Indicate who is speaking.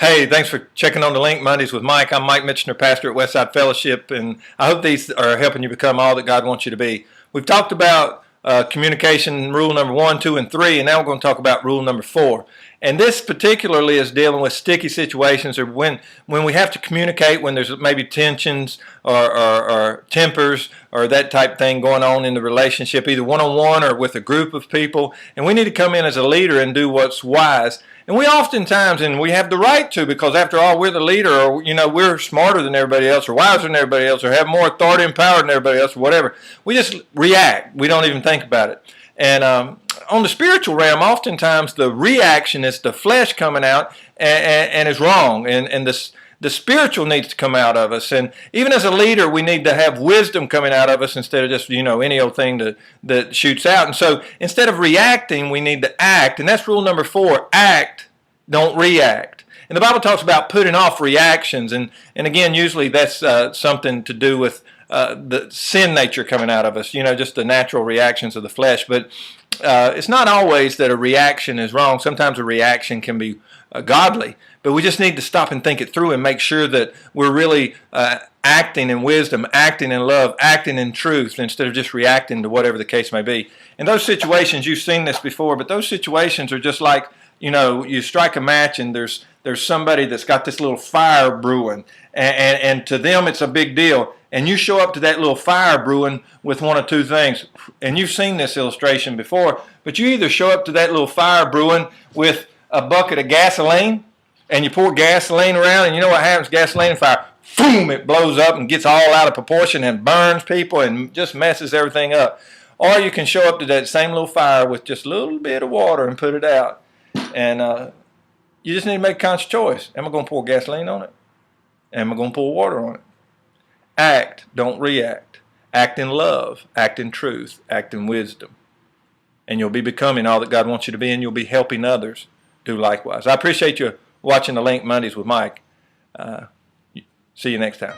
Speaker 1: Hey, thanks for checking on the Link Mondays with Mike. I'm Mike Mitchner, pastor at Westside Fellowship, and I hope these are helping you become all that God wants you to be. We've talked about communication rule number 1, 2, and 3, and now we're going to talk about rule number 4. And this particularly is dealing with sticky situations, or when we have to communicate, when there's maybe tensions or tempers or that type thing going on in the relationship, either one-on-one or with a group of people. And we need to come in as a leader and do what's wise. And we oftentimes, and we have the right to, because after all, we're the leader, or we're smarter than everybody else, or wiser than everybody else, or have more authority and power than everybody else, or whatever. We just react. We don't even think about it. And on the spiritual realm, oftentimes the reaction is the flesh coming out and is wrong, and the spiritual needs to come out of us. And even as a leader, we need to have wisdom coming out of us instead of just, any old thing that shoots out. And so instead of reacting, we need to act. And that's rule number 4, act, don't react. And the Bible talks about putting off reactions. And again, usually that's something to do with the sin nature coming out of us, just the natural reactions of the flesh. But it's not always that a reaction is wrong. Sometimes a reaction can be godly. But we just need to stop and think it through and make sure that we're really acting in wisdom, acting in love, acting in truth, instead of just reacting to whatever the case may be. In those situations, you've seen this before, but those situations are just like, you strike a match and there's somebody that's got this little fire brewing, and to them it's a big deal. And you show up to that little fire brewing with one of two things. And you've seen this illustration before, but you either show up to that little fire brewing with a bucket of gasoline, and you pour gasoline around, and you know what happens? Gasoline and fire, boom, it blows up and gets all out of proportion and burns people and just messes everything up. Or you can show up to that same little fire with just a little bit of water and put it out. And you just need to make a conscious choice. Am I going to pour gasoline on it? Am I going to pour water on it? Act, don't react. Act in love, act in truth, act in wisdom. And you'll be becoming all that God wants you to be, and you'll be helping others do likewise. I appreciate you watching the Link Mondays with Mike. See you next time.